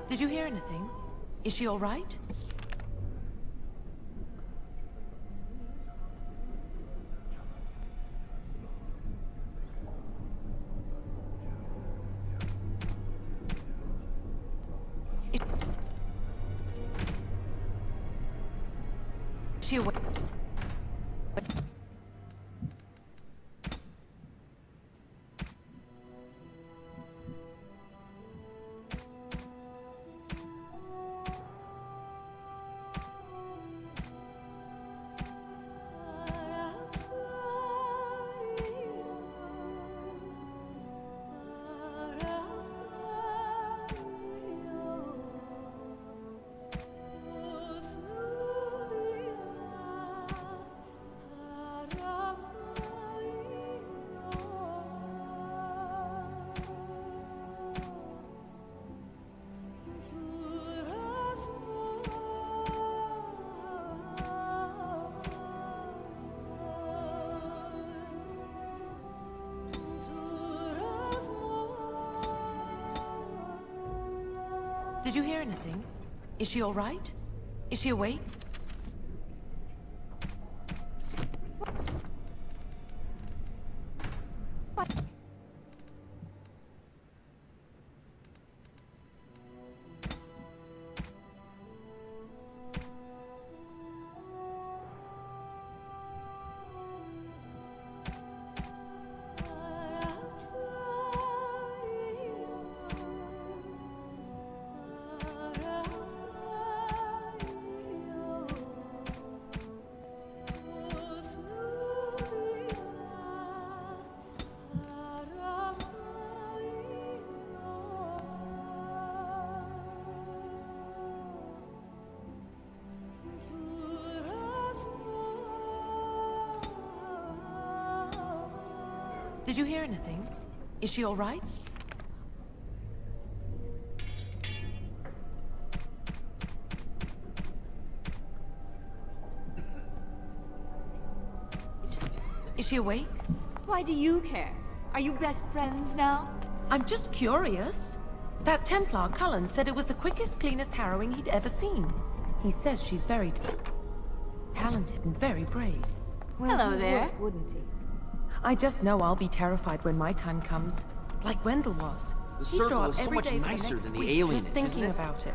Did you hear anything? Is she all right? Is she awake? Did you hear anything? Is she all right? Is she awake? Did you hear anything? Is she all right? Is she awake? Why do you care? Are you best friends now? I'm just curious. That Templar, Cullen, said it was the quickest, cleanest harrowing he'd ever seen. He says she's very talented and very brave. Well, hello there. Wouldn't he? I just know I'll be terrified when my time comes. Like Wendell was. The He'd circle throw up is so every much day for the nicer next than the week alien, just thinking isn't it? about it.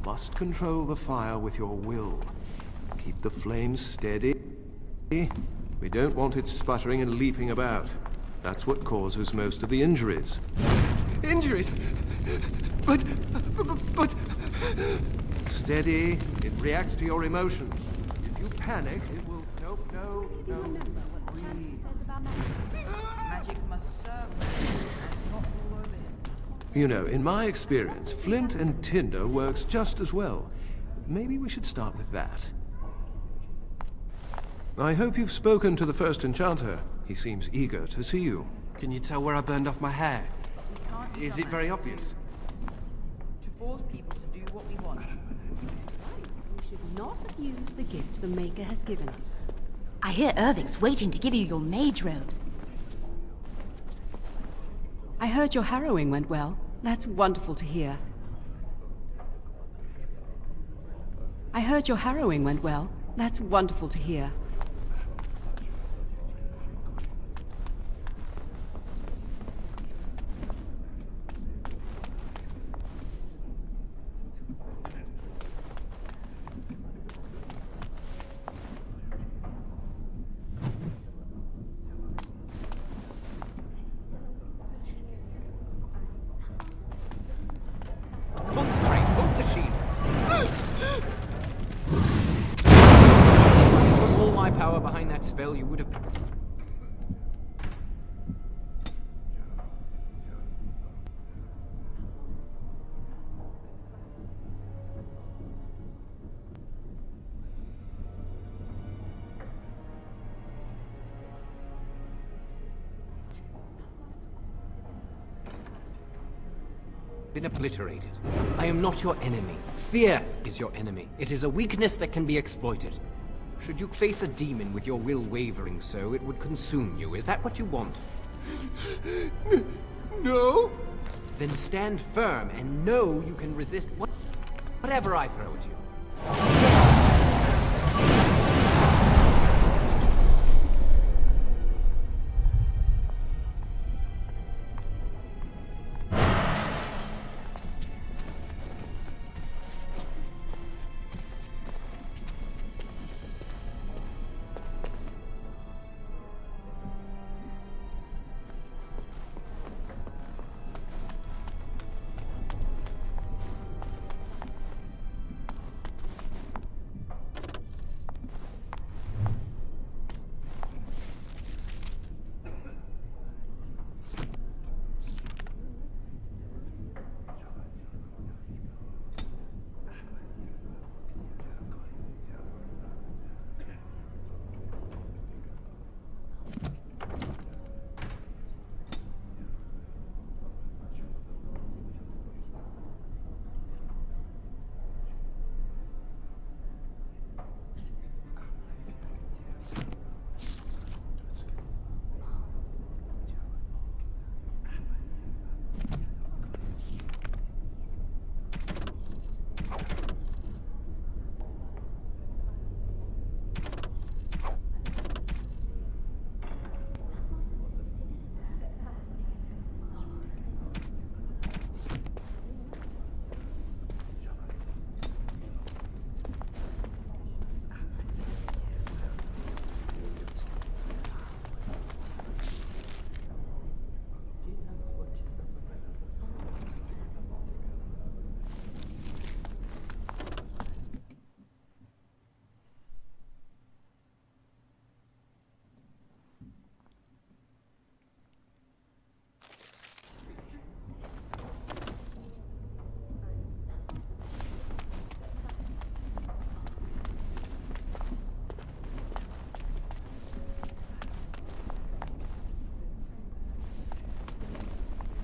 Must control the fire with your will. Keep the flames steady. We don't want it sputtering and leaping about. That's what causes most of the injuries. Injuries? But... Steady. It reacts to your emotions. If you panic, it will... No. Remember what the chapter says about magic. Magic must serve and not rule it. You know, in my experience, flint and tinder works just as well. Maybe we should start with that. I hope you've spoken to the first enchanter. He seems eager to see you. Can you tell where I burned off my hair? We can't Is it very obvious? to force people to do what we want. We should not abuse the gift the Maker has given us. I hear Irving's waiting to give you your mage robes. I heard your harrowing went well. That's wonderful to hear. I heard your harrowing went well. That's wonderful to hear. Concentrate, hold the shield. Put all my power behind that spell, you would have... been obliterated. I am not your enemy. Fear is your enemy. It is a weakness that can be exploited. Should you face a demon with your will wavering so, it would consume you. Is that what you want? No? Then stand firm and know you can resist whatever I throw at you.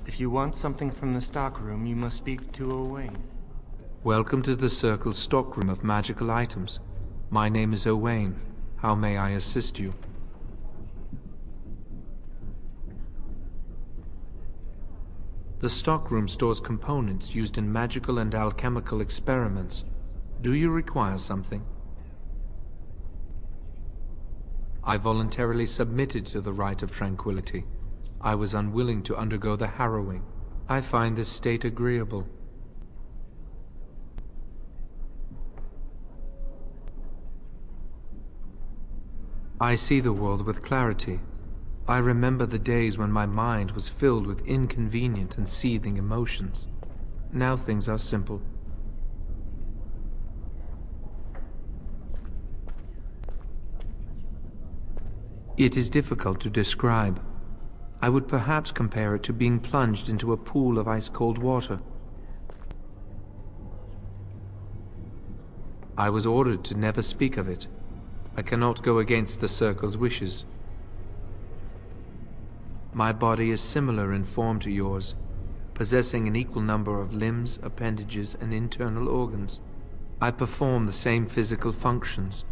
If you want something from the stockroom, you must speak to Owain. Welcome to the Circle's stockroom of magical items. My name is Owain. How may I assist you? The stockroom stores components used in magical and alchemical experiments. Do you require something? I voluntarily submitted to the right of tranquility. I was unwilling to undergo the harrowing. I find this state agreeable. I see the world with clarity. I remember the days when my mind was filled with inconvenient and seething emotions. Now things are simple. It is difficult to describe. I would perhaps compare it to being plunged into a pool of ice-cold water. I was ordered to never speak of it. I cannot go against the Circle's wishes. My body is similar in form to yours, possessing an equal number of limbs, appendages, and internal organs. I perform the same physical functions.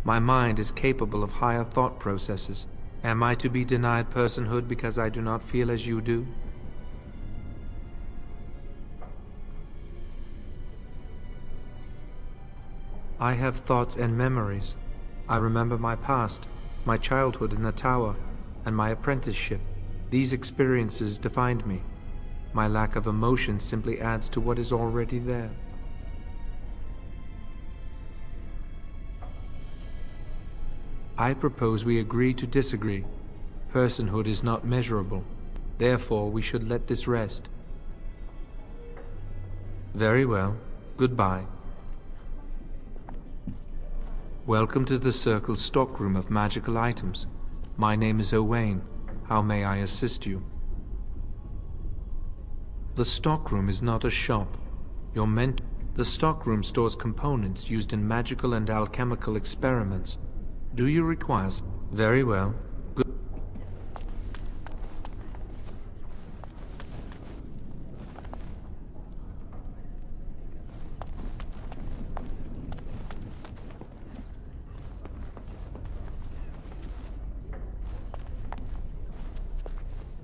My mind is capable of higher thought processes. Am I to be denied personhood because I do not feel as you do? I have thoughts and memories. I remember my past, my childhood in the tower, and my apprenticeship. These experiences defined me. My lack of emotion simply adds to what is already there. I propose we agree to disagree. Personhood is not measurable. Therefore, we should let this rest. Very well. Goodbye. Welcome to the Circle's stockroom of magical items. My name is Owain. How may I assist you? The stockroom is not a shop. The stockroom stores components used in magical and alchemical experiments. Do you require... Very well. Good.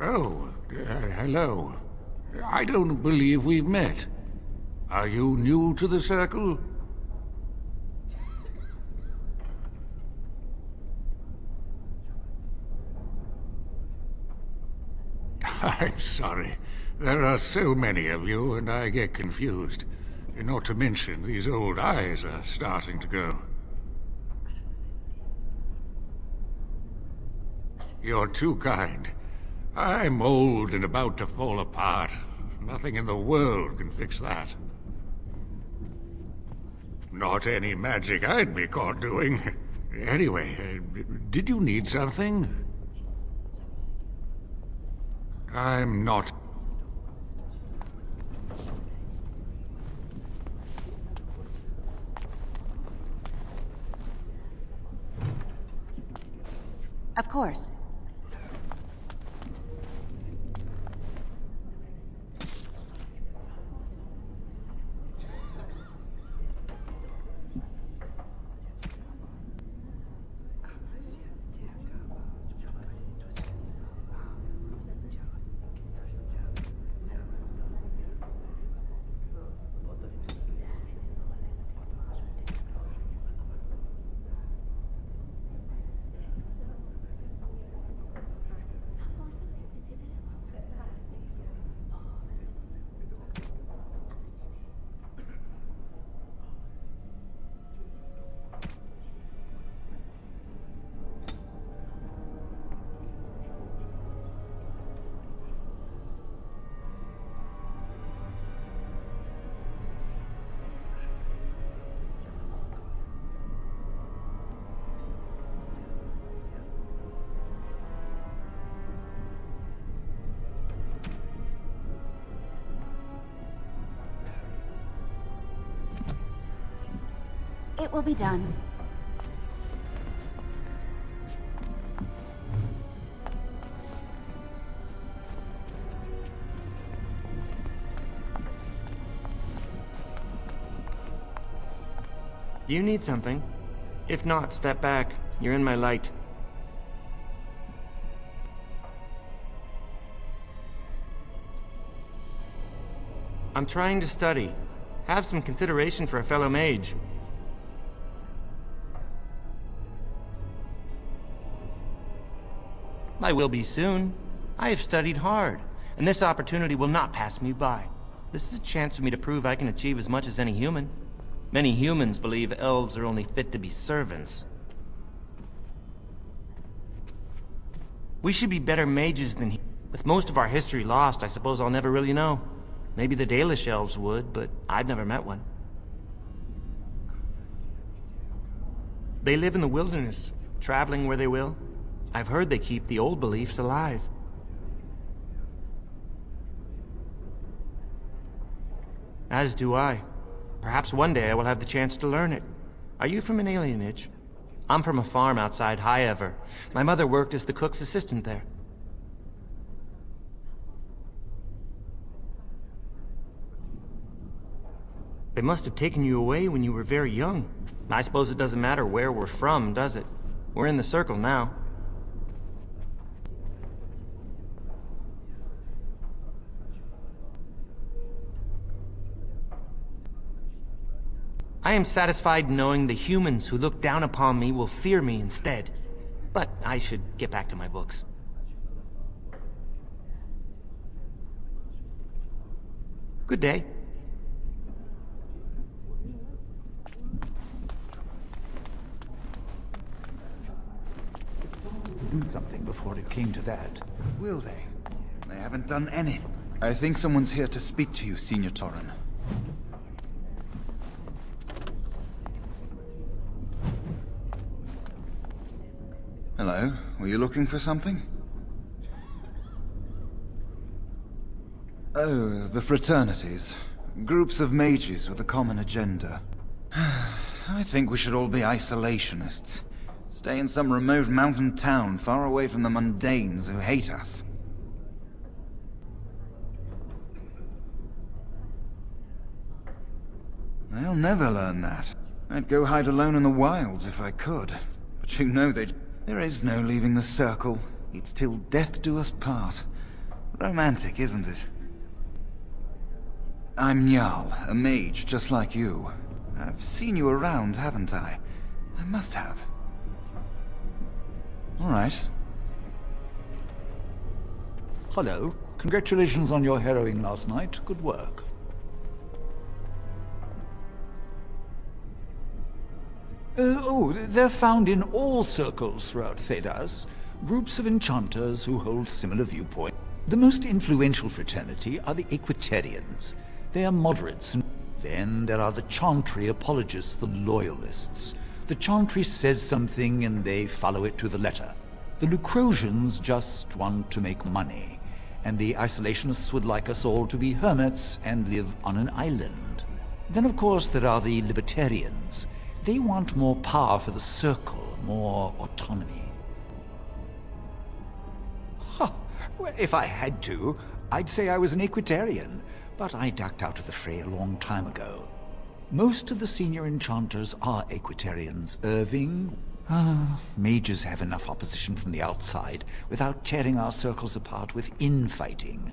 Oh, hello. I don't believe we've met. Are you new to the Circle? I'm sorry. There are so many of you, and I get confused. Not to mention, these old eyes are starting to go. You're too kind. I'm old and about to fall apart. Nothing in the world can fix that. Not any magic I'd be caught doing. Anyway, did you need something? I'm not... Of course. It will be done. Do you need something? If not, step back. You're in my light. I'm trying to study. Have some consideration for a fellow mage. I will be soon. I have studied hard, and this opportunity will not pass me by. This is a chance for me to prove I can achieve as much as any human. Many humans believe elves are only fit to be servants. We should be better mages than he. With most of our history lost, I suppose I'll never really know. Maybe the Dalish elves would, but I've never met one. They live in the wilderness, traveling where they will. I've heard they keep the old beliefs alive. As do I. Perhaps one day I will have the chance to learn it. Are you from an alienage? I'm from a farm outside Highever. My mother worked as the cook's assistant there. They must have taken you away when you were very young. I suppose it doesn't matter where we're from, does it? We're in the Circle now. I am satisfied knowing the humans who look down upon me will fear me instead. But I should get back to my books. Good day. Do something before it came to that. Will they? They haven't done anything. I think someone's here to speak to you, Senior Torren. Hello, were you looking for something? Oh, the fraternities. Groups of mages with a common agenda. I think we should all be isolationists. Stay in some remote mountain town far away from the mundanes who hate us. They'll never learn that. I'd go hide alone in the wilds if I could. But you know there is no leaving the circle. It's till death do us part. Romantic, isn't it? I'm Jarl, a mage just like you. I've seen you around, haven't I? I must have. All right. Hello. Congratulations on your harrowing last night. Good work. They're found in all circles throughout Thedas. Groups of enchanters who hold similar viewpoints. The most influential fraternity are the Equitarians. They are moderates. And then there are the Chantry apologists, the Loyalists. The Chantry says something and they follow it to the letter. The Lucrosians just want to make money. And the Isolationists would like us all to be hermits and live on an island. Then of course there are the Libertarians. They want more power for the Circle, more autonomy. Huh. Well, if I had to, I'd say I was an Equitarian, but I ducked out of the fray a long time ago. Most of the senior enchanters are Equitarians. Irving? Mages have enough opposition from the outside without tearing our circles apart with infighting.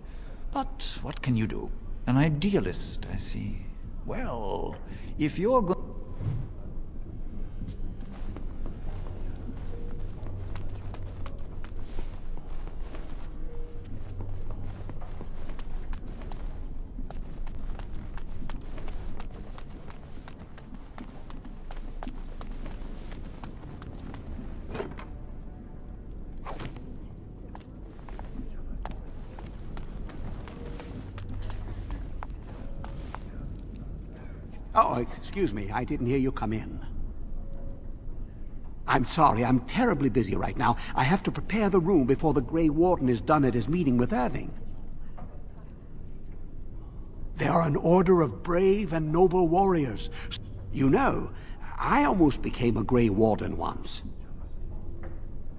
But what can you do? An idealist, I see. Well, if you're going... Oh, excuse me. I didn't hear you come in. I'm sorry. I'm terribly busy right now. I have to prepare the room before the Grey Warden is done at his meeting with Irving. They are an order of brave and noble warriors. You know, I almost became a Grey Warden once.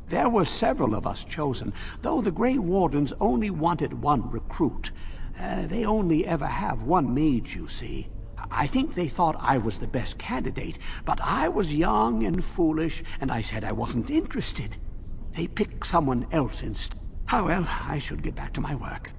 There were several of us chosen, though the Grey Wardens only wanted one recruit. They only ever have one mage, you see. I think they thought I was the best candidate, but I was young and foolish, and I said I wasn't interested. They picked someone else instead. Oh well, I should get back to my work.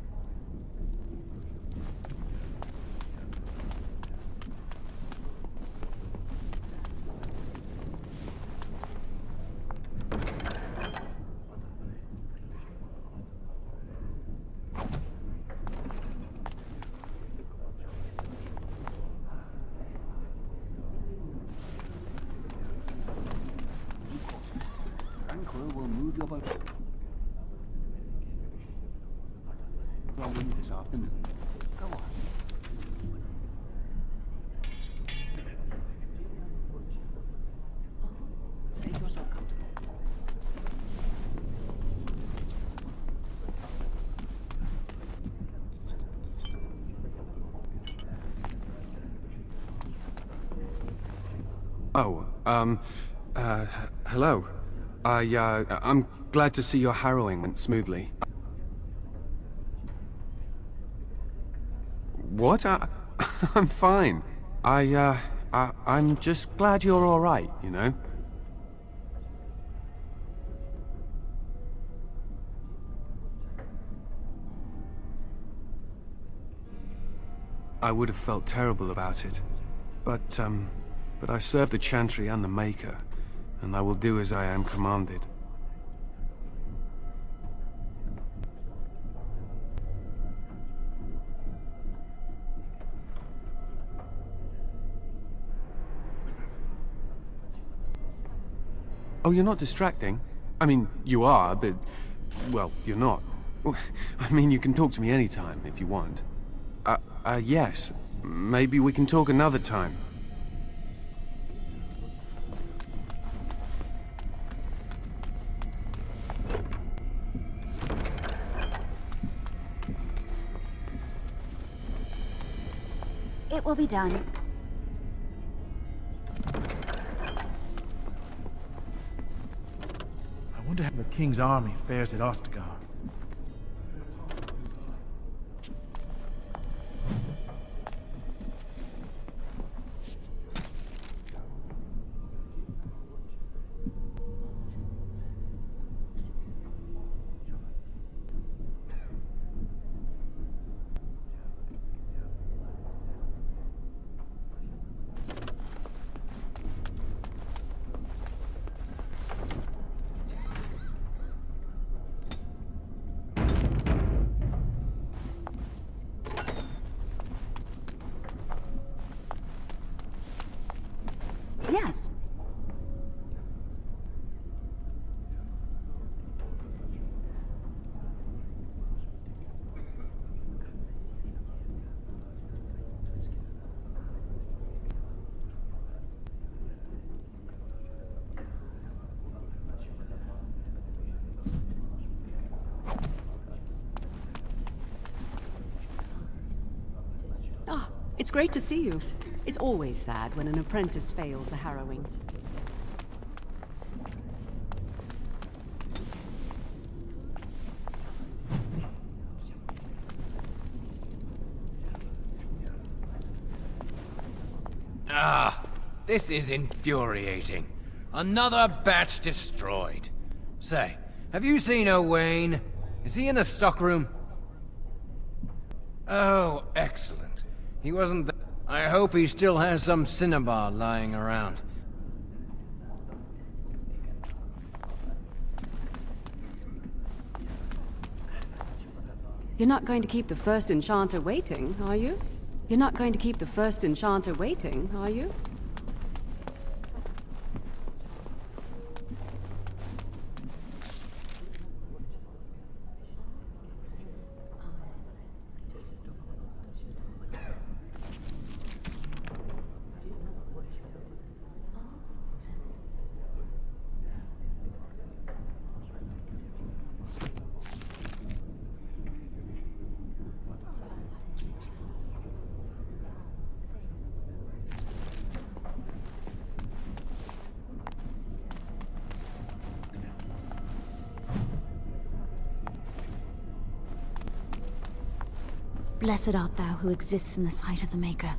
This afternoon. Go on. Make yourself comfortable. Hello. I'm glad to see your harrowing went smoothly. What? I'm fine. I'm just glad you're all right, you know? I would have felt terrible about it, but, but I serve the Chantry and the Maker, and I will do as I am commanded. Oh, you're not distracting? I mean, you are, but... well, you're not. I mean, you can talk to me anytime, if you want. Yes. Maybe we can talk another time. It will be done. I wonder how the King's army fares at Ostagar. Yes. Ah, it's great to see you. It's always sad when an apprentice fails the harrowing. Ah, this is infuriating. Another batch destroyed. Say, have you seen Owain? Is he in the stockroom? Oh, excellent. He wasn't there. I hope he still has some cinnabar lying around. You're not going to keep the first enchanter waiting, are you? You're not going to keep the first enchanter waiting, are you? Blessed art thou who exists in the sight of the Maker.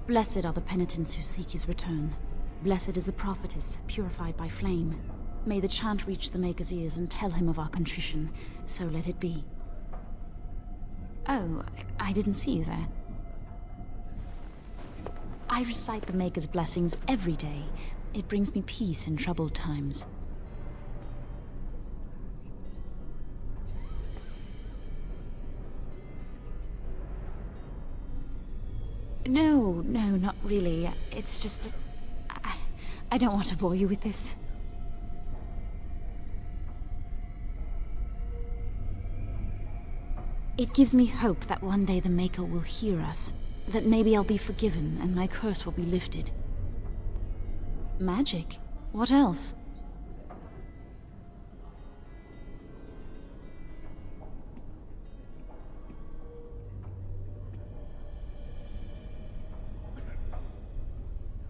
Blessed are the penitents who seek his return. Blessed is the prophetess, purified by flame. May the chant reach the Maker's ears and tell him of our contrition, so let it be. Oh, I didn't see you there. I recite the Maker's blessings every day. It brings me peace in troubled times. No, not really. It's just... I don't want to bore you with this. It gives me hope that one day the Maker will hear us. That maybe I'll be forgiven and my curse will be lifted. Magic? What else?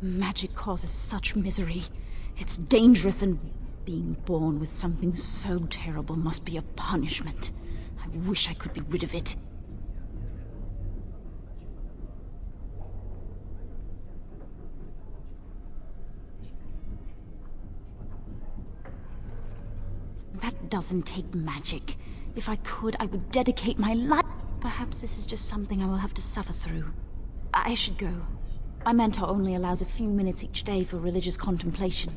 Magic causes such misery. It's dangerous, and being born with something so terrible must be a punishment. I wish I could be rid of it. That doesn't take magic. If I could, I would dedicate my life. Perhaps this is just something I will have to suffer through. I should go. My mentor only allows a few minutes each day for religious contemplation.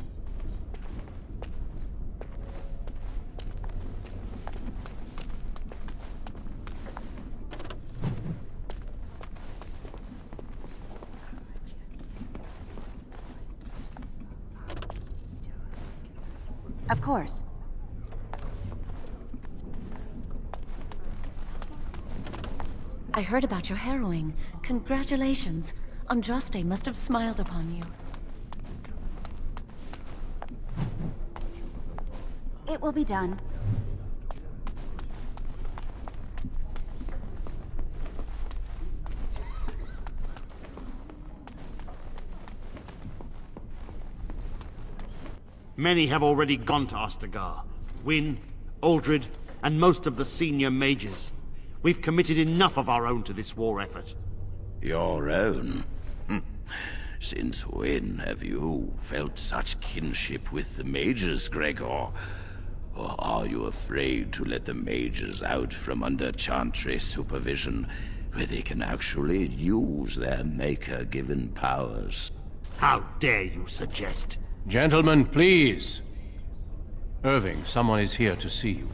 Of course. I heard about your harrowing. Congratulations. Andraste must have smiled upon you. It will be done. Many have already gone to Ostagar. Wynne, Aldred, and most of the senior mages. We've committed enough of our own to this war effort. Your own? Since when have you felt such kinship with the mages, Gregor? Or are you afraid to let the mages out from under Chantry's supervision, where they can actually use their Maker-given powers? How dare you suggest? Gentlemen, please. Irving, someone is here to see you.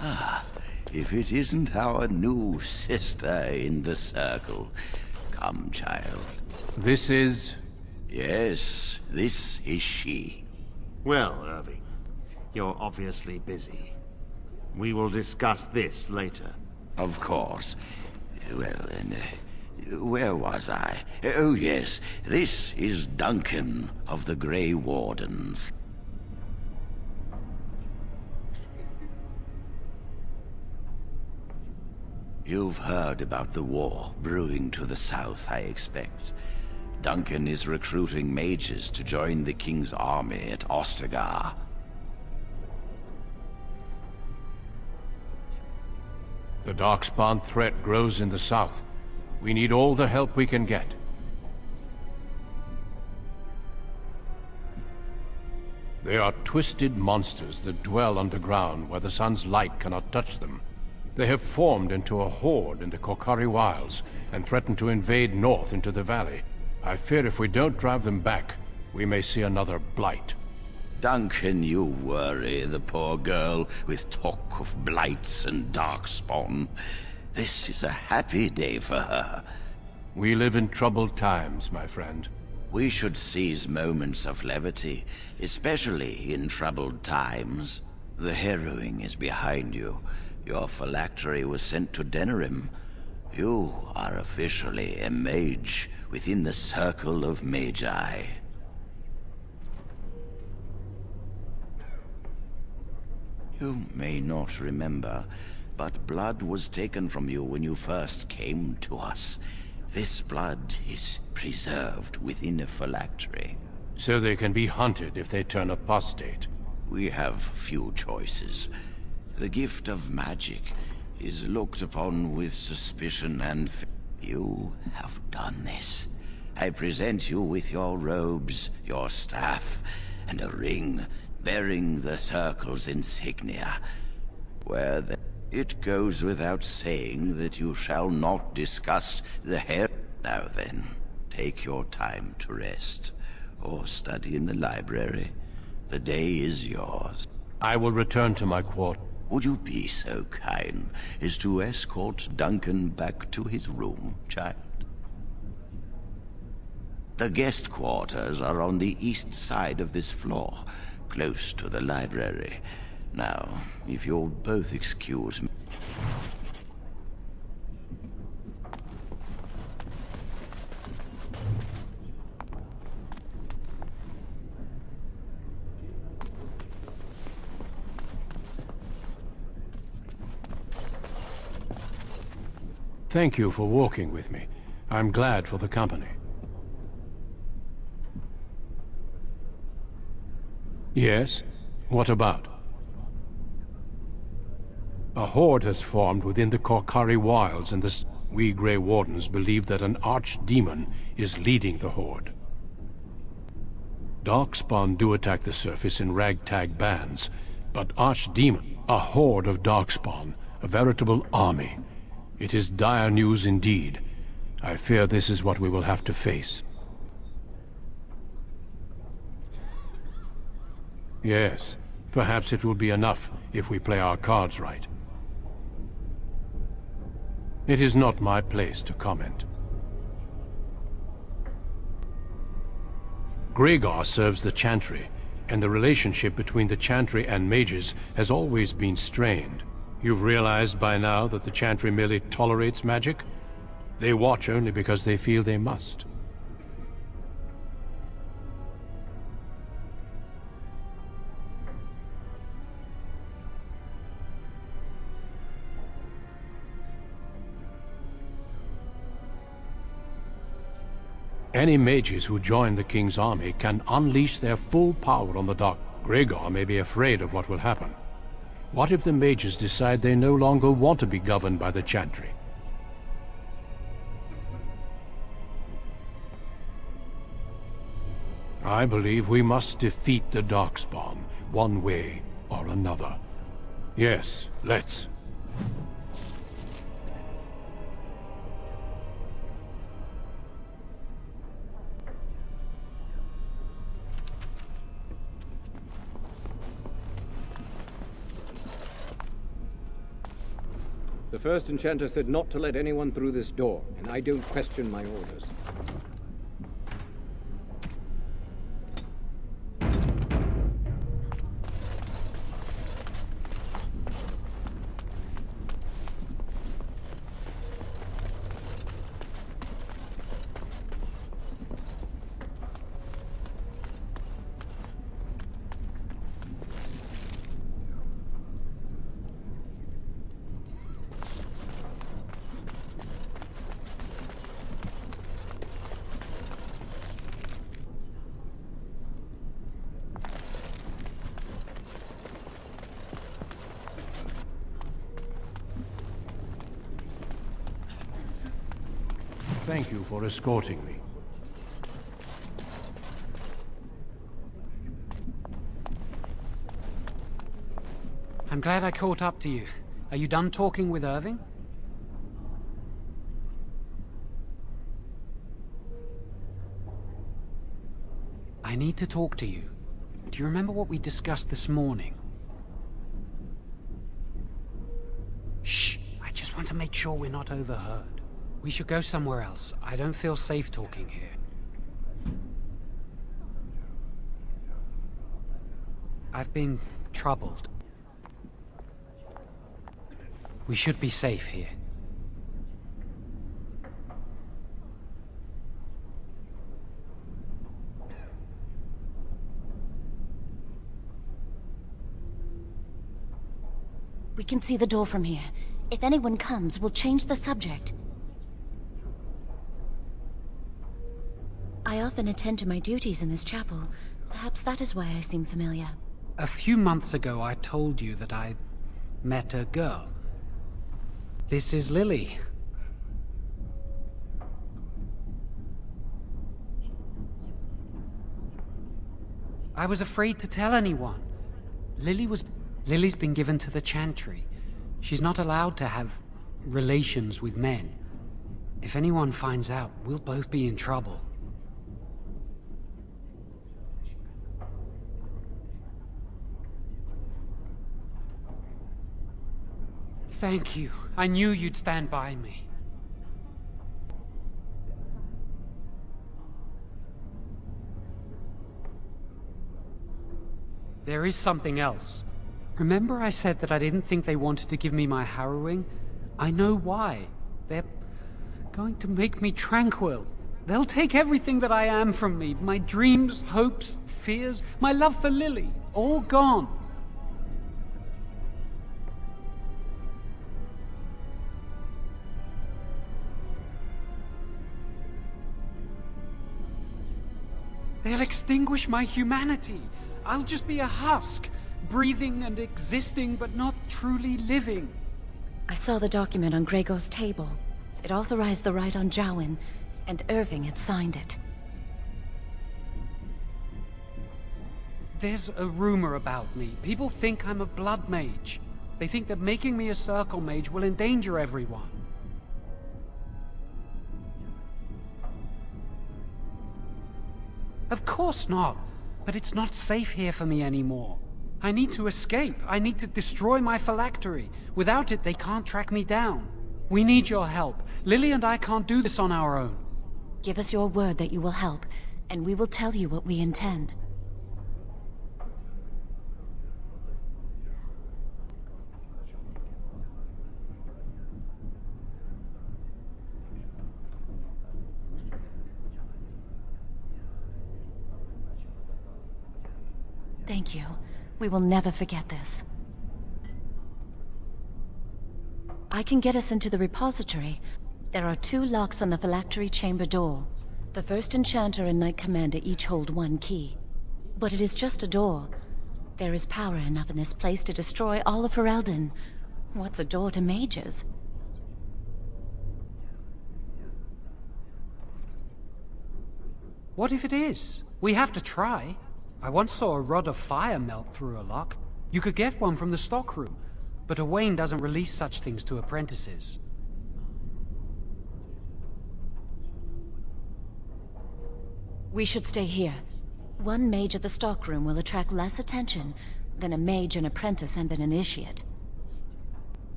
Ah, if it isn't our new sister in the circle. Come, child. This is... Yes, this is she. Well, Irving, you're obviously busy. We will discuss this later. Of course. Well, then, where was I? Oh, yes, this is Duncan of the Grey Wardens. You've heard about the war brewing to the south, I expect. Duncan is recruiting mages to join the King's army at Ostagar. The Darkspawn threat grows in the south. We need all the help we can get. They are twisted monsters that dwell underground where the sun's light cannot touch them. They have formed into a horde in the Korkari Wilds and threaten to invade north into the valley. I fear if we don't drive them back, we may see another blight. Duncan, you worry the poor girl with talk of blights and darkspawn. This is a happy day for her. We live in troubled times, my friend. We should seize moments of levity, especially in troubled times. The harrowing is behind you. Your phylactery was sent to Denerim. You are officially a mage within the circle of Magi. You may not remember, but blood was taken from you when you first came to us. This blood is preserved within a phylactery. So they can be hunted if they turn apostate. We have few choices. The gift of magic is looked upon with suspicion and you have done this. I present you with your robes, your staff, and a ring bearing the Circle's insignia. It goes without saying that you shall not discuss the hair. Now then, take your time to rest, or study in the library. The day is yours. I will return to my quarters. Would you be so kind as to escort Duncan back to his room, child? The guest quarters are on the east side of this floor, close to the library. Now, if you'll both excuse me... Thank you for walking with me. I'm glad for the company. Yes? What about? A horde has formed within the Korkari Wilds, and we Grey Wardens believe that an archdemon is leading the horde. Darkspawn do attack the surface in ragtag bands, but archdemon, a horde of Darkspawn, a veritable army. It is dire news indeed. I fear this is what we will have to face. Yes, perhaps it will be enough if we play our cards right. It is not my place to comment. Gregor serves the Chantry, and the relationship between the Chantry and mages has always been strained. You've realized by now that the Chantry merely tolerates magic? They watch only because they feel they must. Any mages who join the King's army can unleash their full power on the Dark. Gregor may be afraid of what will happen. What if the mages decide they no longer want to be governed by the Chantry? I believe we must defeat the Darkspawn, one way or another. Yes, let's. The first enchanter said not to let anyone through this door, and I don't question my orders. Thank you for escorting me. I'm glad I caught up to you. Are you done talking with Irving? I need to talk to you. Do you remember what we discussed this morning? Shh! I just want to make sure we're not overheard. We should go somewhere else. I don't feel safe talking here. I've been troubled. We should be safe here. We can see the door from here. If anyone comes, we'll change the subject. I often attend to my duties in this chapel. Perhaps that is why I seem familiar. A few months ago, I told you that I met a girl. This is Lily. I was afraid to tell anyone. Lily's been given to the Chantry. She's not allowed to have relations with men. If anyone finds out, we'll both be in trouble. Thank you. I knew you'd stand by me. There is something else. Remember I said that I didn't think they wanted to give me my harrowing? I know why. They're going to make me tranquil. They'll take everything that I am from me. My dreams, hopes, fears, my love for Lily. All gone. They'll extinguish my humanity. I'll just be a husk, breathing and existing, but not truly living. I saw the document on Gregor's table. It authorized the right on Jowin, and Irving had signed it. There's a rumor about me. People think I'm a blood mage. They think that making me a circle mage will endanger everyone. Of course not. But it's not safe here for me anymore. I need to escape. I need to destroy my phylactery. Without it, they can't track me down. We need your help. Lily and I can't do this on our own. Give us your word that you will help, and we will tell you what we intend. Thank you. We will never forget this. I can get us into the repository. There are 2 locks on the phylactery chamber door. The first enchanter and knight commander each hold 1 key. But it is just a door. There is power enough in this place to destroy all of Ferelden. What's a door to mages? What if it is? We have to try. I once saw a rod of fire melt through a lock. You could get one from the stockroom, but Owain doesn't release such things to apprentices. We should stay here. 1 mage at the stockroom will attract less attention than a mage, an apprentice, and an initiate.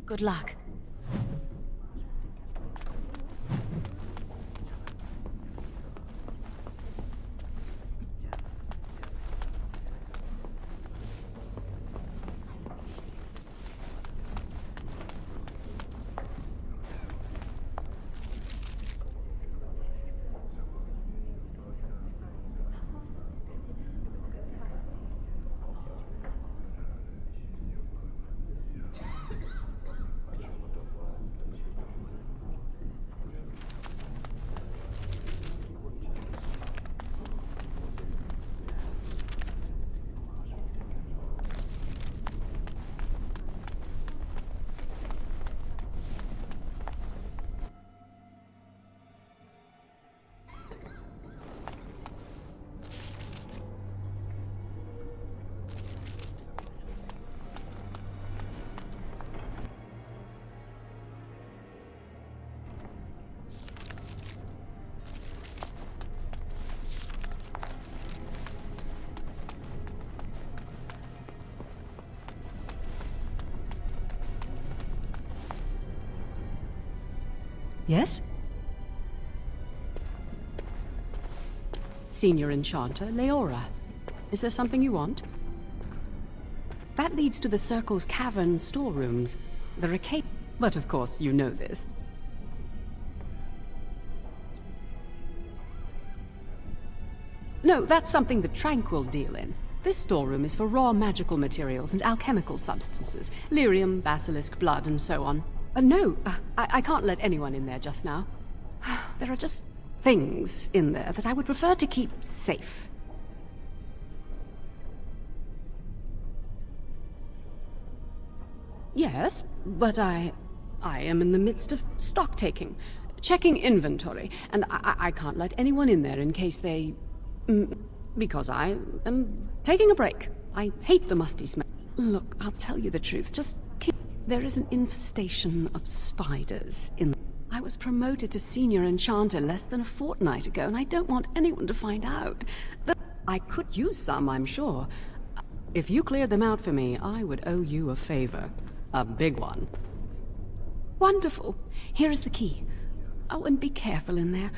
Good luck. Yes? Senior Enchanter, Leora. Is there something you want? That leads to the Circle's cavern storerooms. The Recap... But of course, you know this. No, that's something the Tranquil deal in. This storeroom is for raw magical materials and alchemical substances. Lyrium, basilisk, blood, and so on. No, I can't let anyone in there just now. There are just things in there that I would prefer to keep safe. Yes, but I am in the midst of stock-taking, checking inventory, and I can't let anyone in there in case they... because I am taking a break. I hate the musty smell. Look, I'll tell you the truth, just keep... There is an infestation of spiders in... I was promoted to Senior Enchanter less than a fortnight ago, and I don't want anyone to find out. But I could use some, I'm sure. If you cleared them out for me, I would owe you a favor. A big one. Wonderful. Here is the key. Oh, and be careful in there.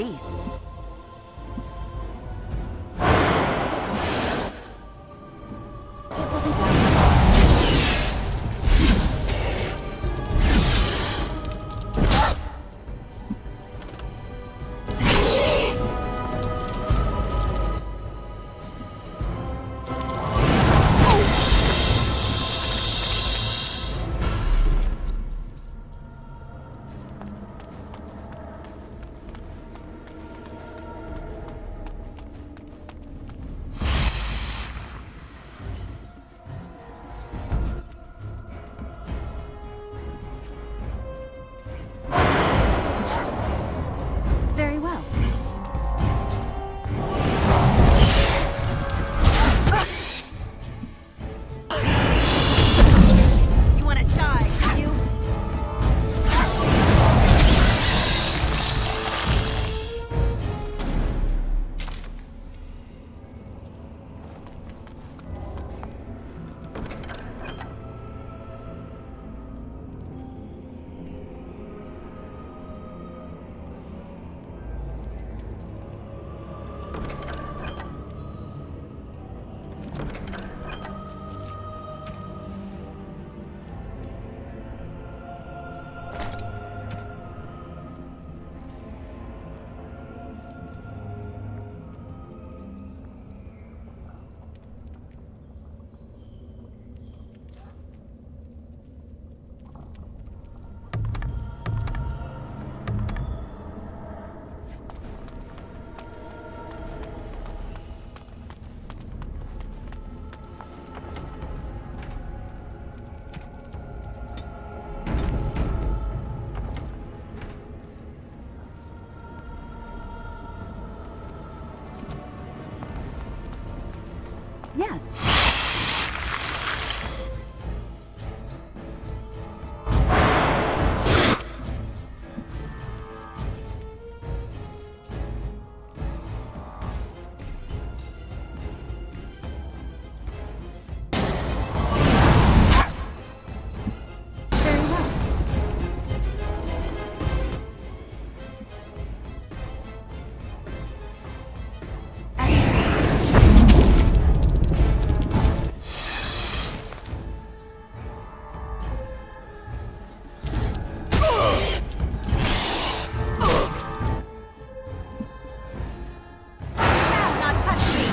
beasts. It will be done. Very well. You want to die, do you? Yes. Very well. Not touch me.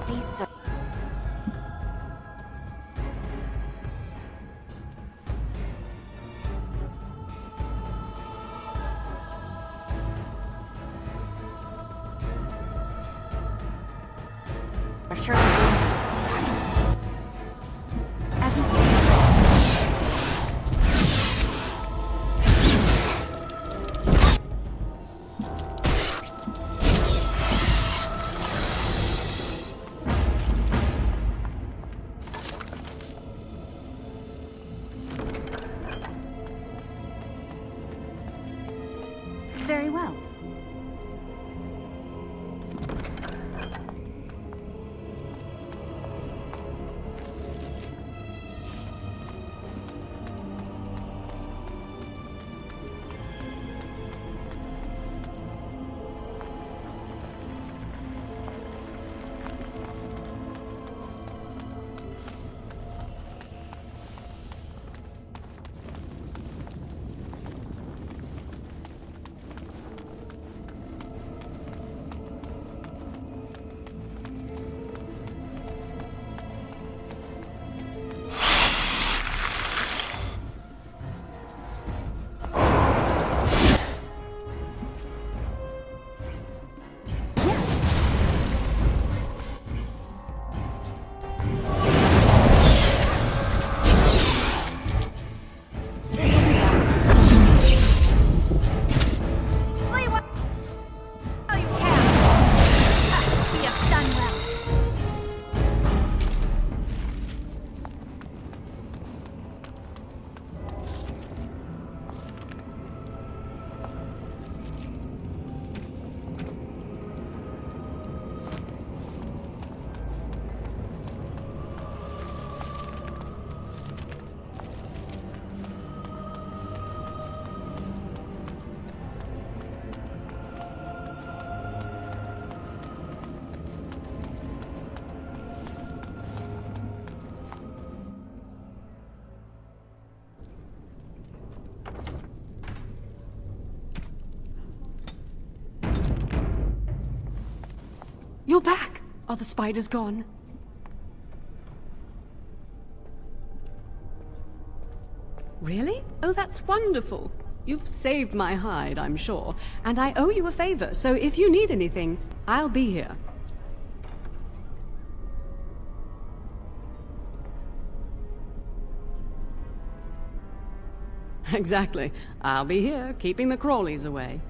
Beasts are... are surely dangerous. As you say. Very well. Are the spiders gone? Really? Oh, that's wonderful. You've saved my hide, I'm sure. And I owe you a favor, so if you need anything, I'll be here. Exactly. I'll be here, keeping the crawlies away.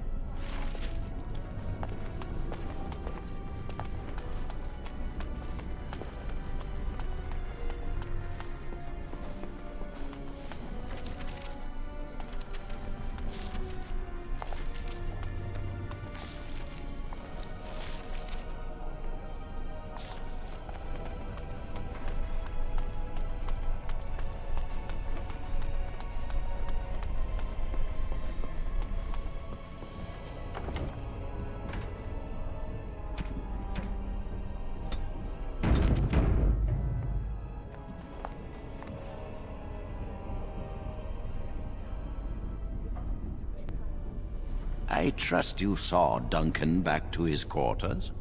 I trust you saw Duncan back to his quarters?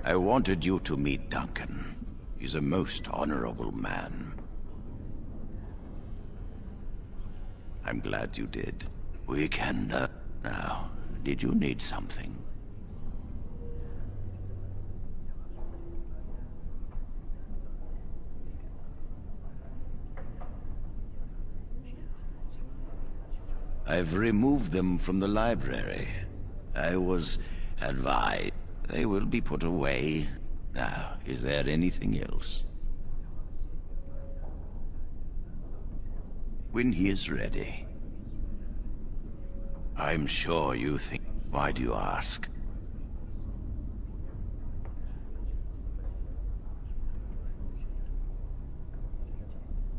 I wanted you to meet Duncan. He's a most honorable man. I'm glad you did. We can, now, did you need something? I've removed them from the library. I was advised they will be put away. Now, is there anything else? When he is ready. I'm sure you think... Why do you ask?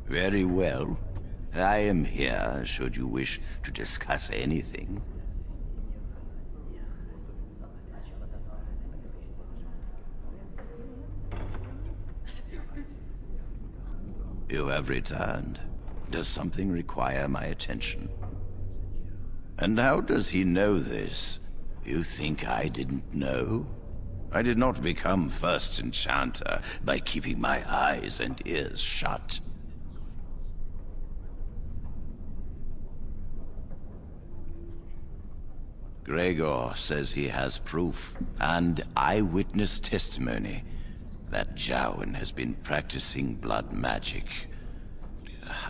Very well. I am here, should you wish to discuss anything. You have returned. Does something require my attention? And how does he know this? You think I didn't know? I did not become first enchanter by keeping my eyes and ears shut. Gregor says he has proof and eyewitness testimony that Jowen has been practicing blood magic.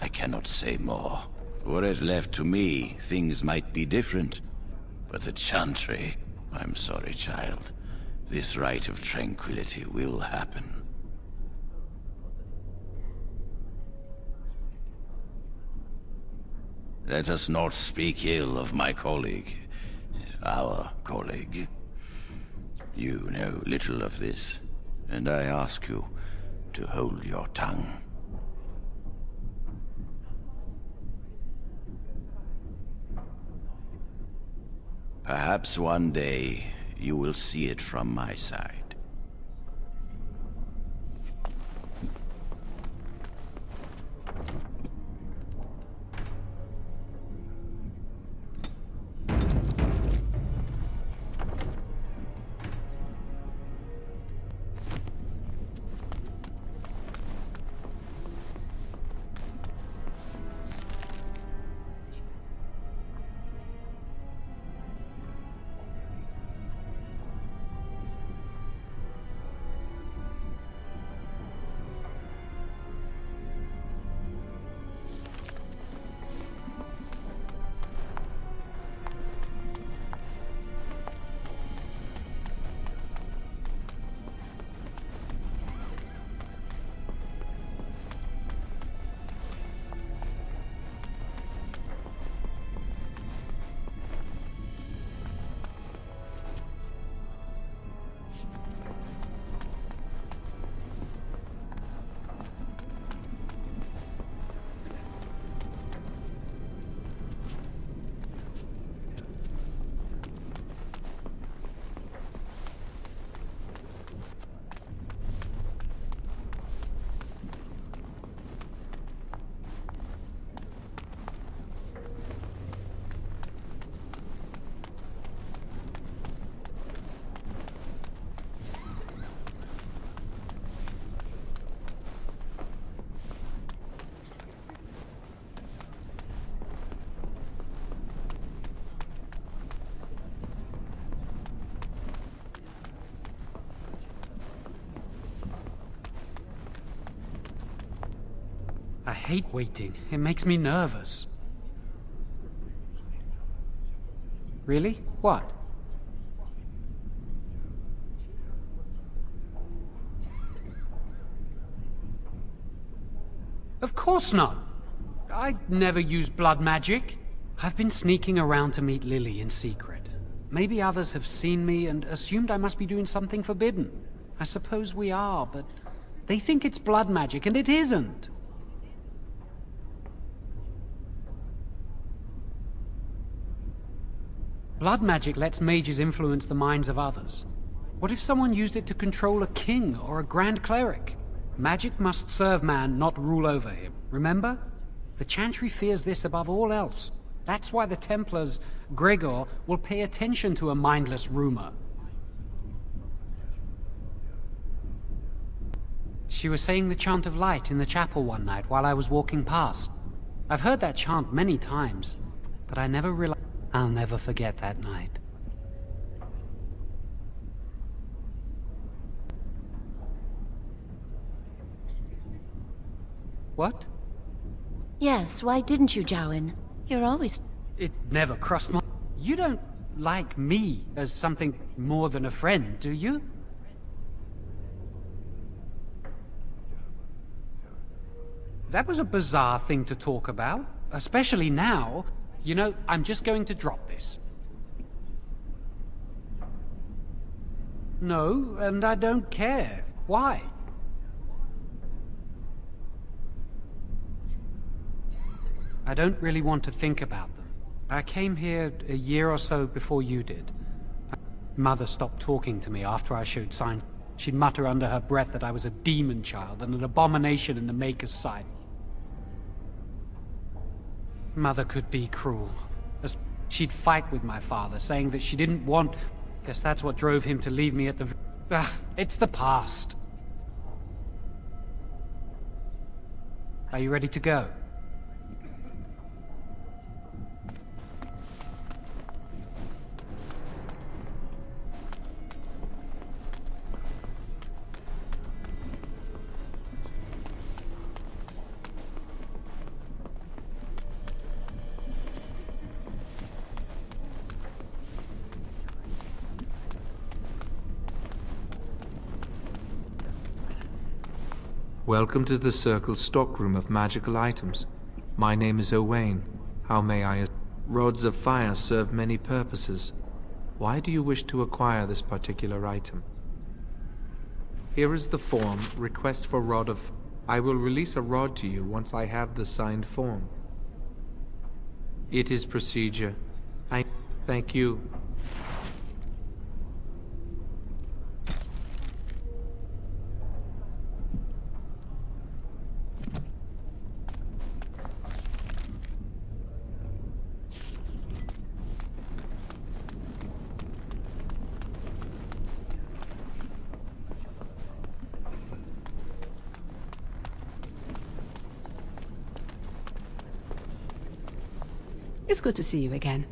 I cannot say more. Were it left to me, things might be different. But the Chantry... I'm sorry, child. This rite of tranquility will happen. Let us not speak ill of my colleague. Our colleague. You know little of this, and I ask you to hold your tongue. Perhaps one day you will see it from my side. I hate waiting. It makes me nervous. Really? What? Of course not. I never used blood magic. I've been sneaking around to meet Lily in secret. Maybe others have seen me and assumed I must be doing something forbidden. I suppose we are, but they think it's blood magic, and it isn't. Blood magic lets mages influence the minds of others. What if someone used it to control a king or a grand cleric? Magic must serve man, not rule over him. Remember? The Chantry fears this above all else. That's why the Templars, Gregor, will pay attention to a mindless rumor. She was saying the chant of light in the chapel one night while I was walking past. I've heard that chant many times, but I never realized... I'll never forget that night. What? Yes, why didn't you, Jowen? You're always... It never crossed my... You don't like me as something more than a friend, do you? That was a bizarre thing to talk about, especially now. You know, I'm just going to drop this. No, and I don't care. Why? I don't really want to think about them. I came here a year or so before you did. Mother stopped talking to me after I showed signs. She'd mutter under her breath that I was a demon child and an abomination in the Maker's sight. Mother could be cruel. She'd fight with my father, saying that she didn't want... Guess that's what drove him to leave me at the... It's the past. Are you ready to go? Welcome to the Circle's stockroom of magical items. My name is Owain. How may I... Rods of fire serve many purposes. Why do you wish to acquire this particular item? Here is the form, request for rod of... I will release a rod to you once I have the signed form. It is procedure. Thank you. It's good to see you again.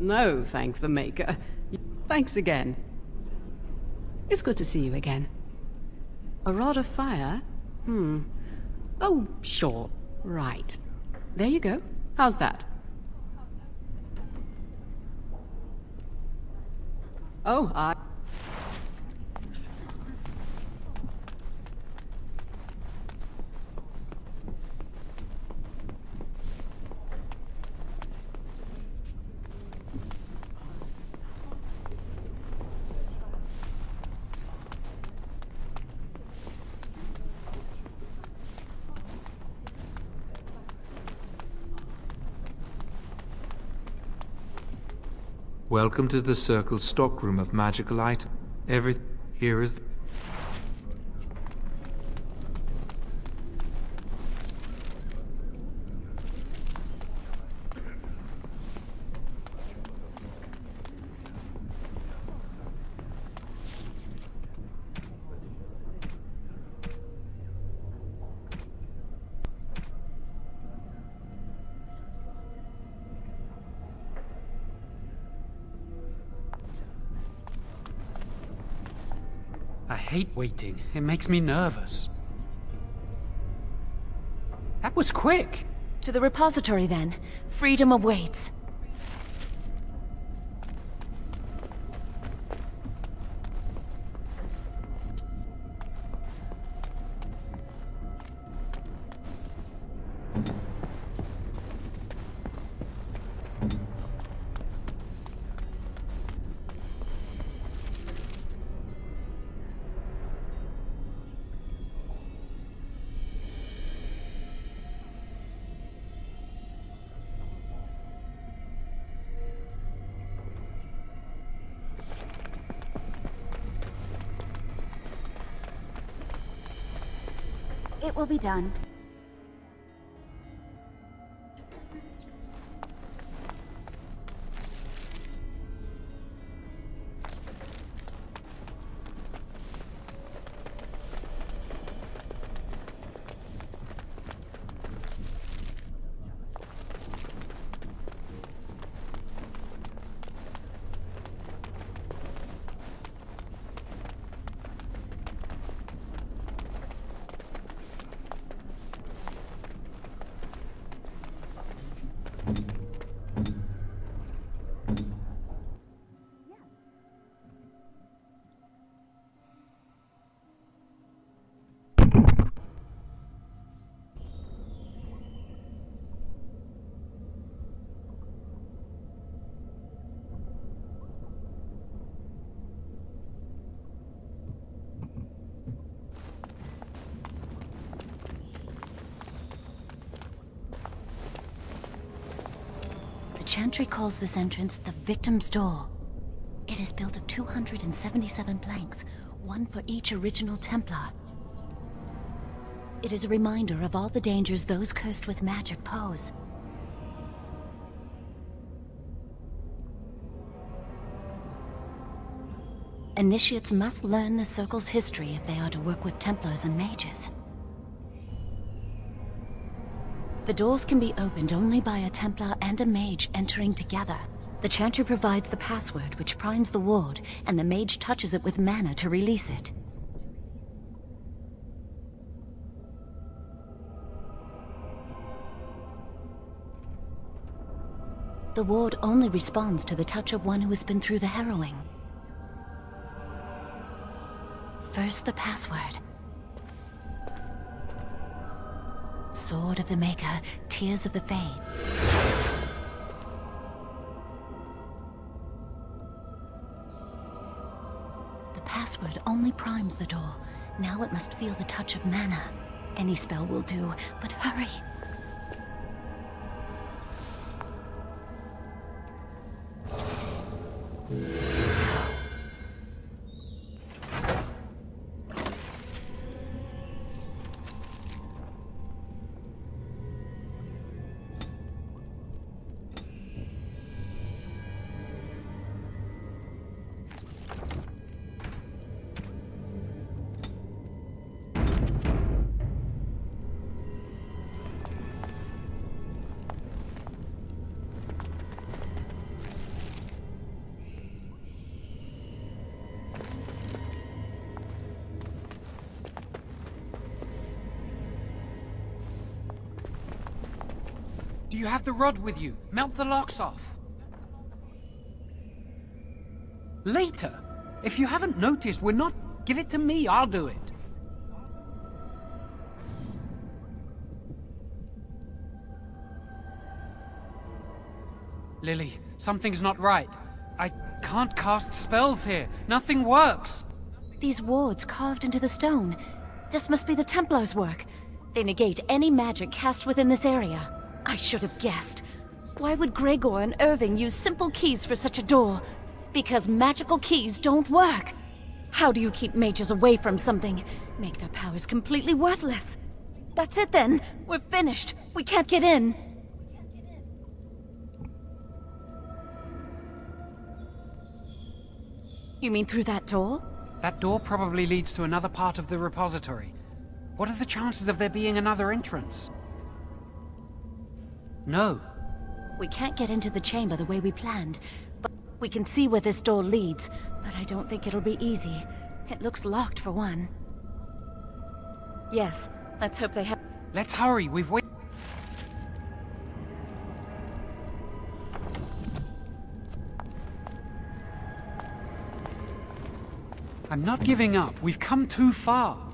No, thank the Maker. Thanks again. It's good to see you again. A rod of fire? Oh, sure. Right. There you go. How's that? Oh, Welcome to the Circle's stockroom of magical items. Here is... I hate waiting. It makes me nervous. That was quick! To the repository, then. Freedom awaits. It will be done. Chantry calls this entrance the Victim's Door. It is built of 277 planks, one for each original Templar. It is a reminder of all the dangers those cursed with magic pose. Initiates must learn the Circle's history if they are to work with Templars and Mages. The doors can be opened only by a Templar and a Mage entering together. The Chantry provides the password, which primes the ward, and the Mage touches it with mana to release it. The ward only responds to the touch of one who has been through the harrowing. First, the password. Sword of the Maker, Tears of the Fade. The password only primes the door. Now it must feel the touch of mana. Any spell will do, but hurry! Do you have the rod with you? Melt the locks off. Later. If you haven't noticed, we're not... Give it to me, I'll do it. Lily, something's not right. I can't cast spells here. Nothing works. These wards carved into the stone. This must be the Templars' work. They negate any magic cast within this area. I should have guessed. Why would Gregor and Irving use simple keys for such a door? Because magical keys don't work. How do you keep mages away from something? Make their powers completely worthless. That's it then. We're finished. We can't get in. You mean through that door? That door probably leads to another part of the repository. What are the chances of there being another entrance? No. We can't get into the chamber the way we planned, but we can see where this door leads, but I don't think it'll be easy. It looks locked for one. Yes, let's hope they have... Let's hurry, we've waited. I'm not giving up. We've come too far.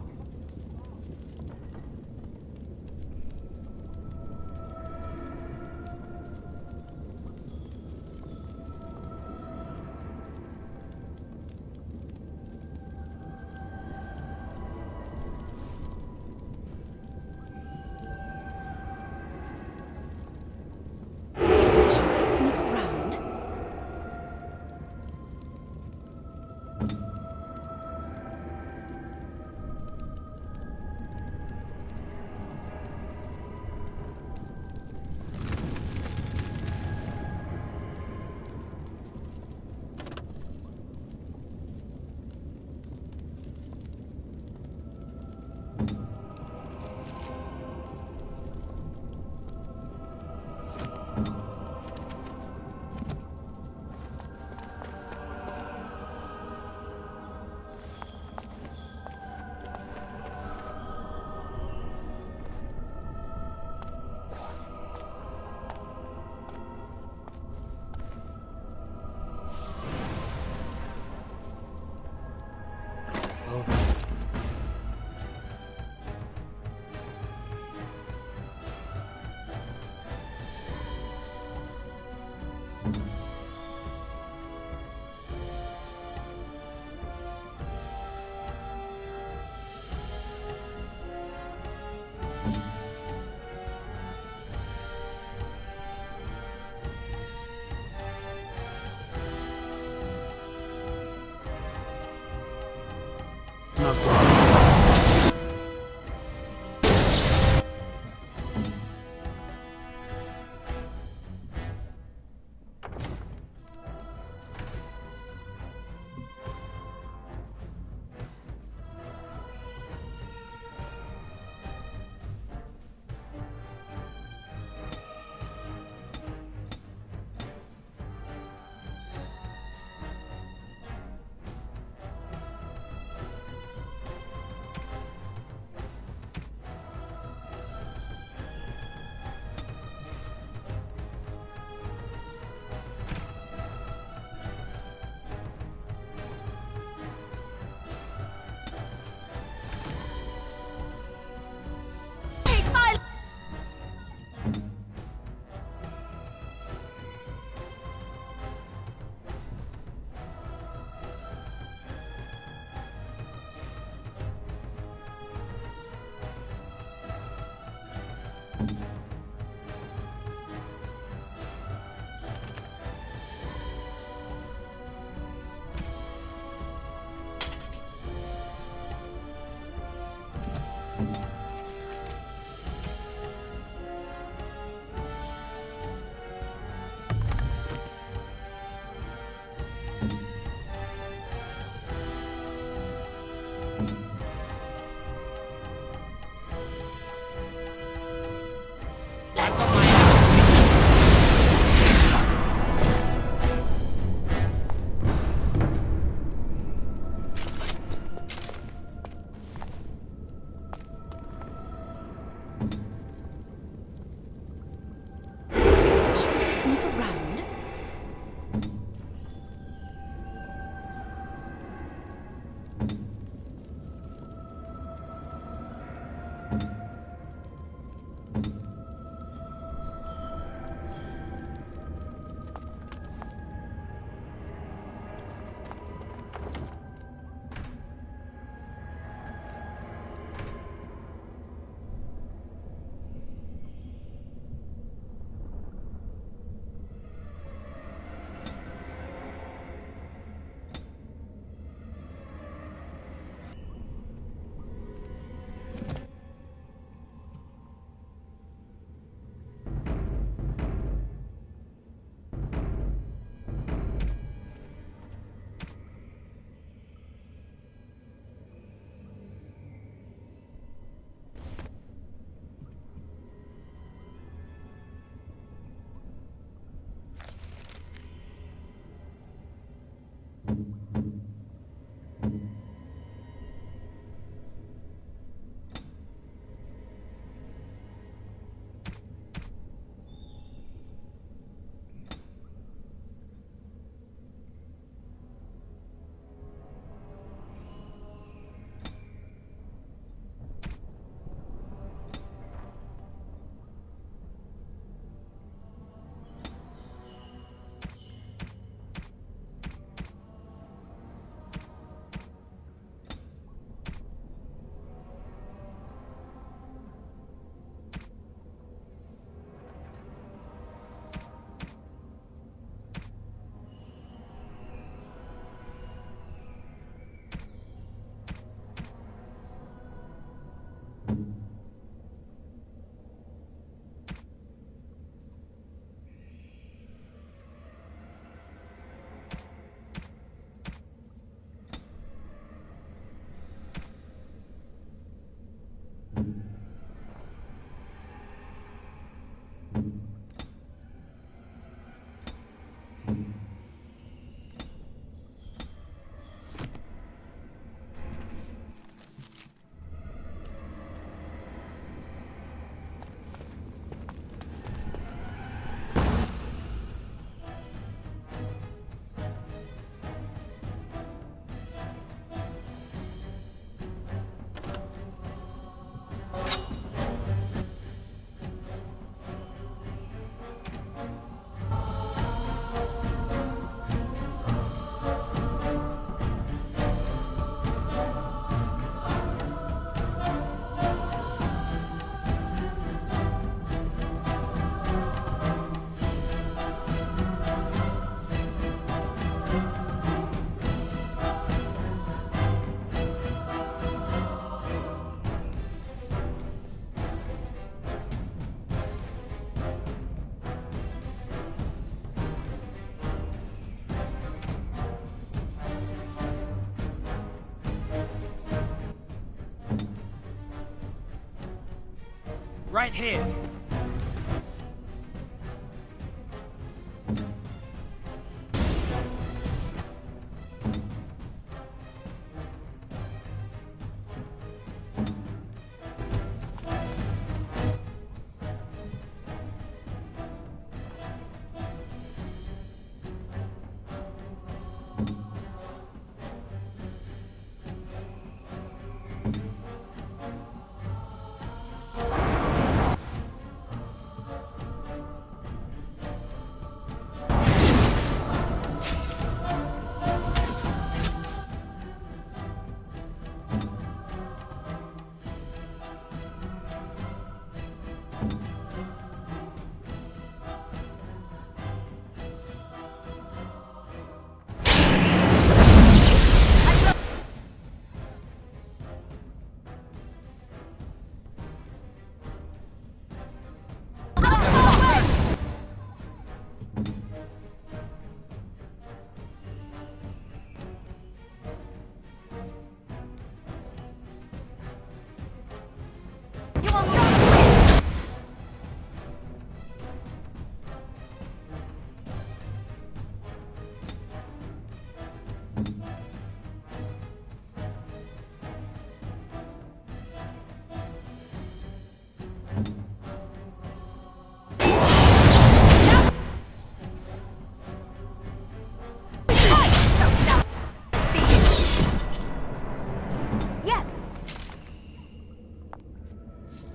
right here.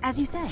As you say.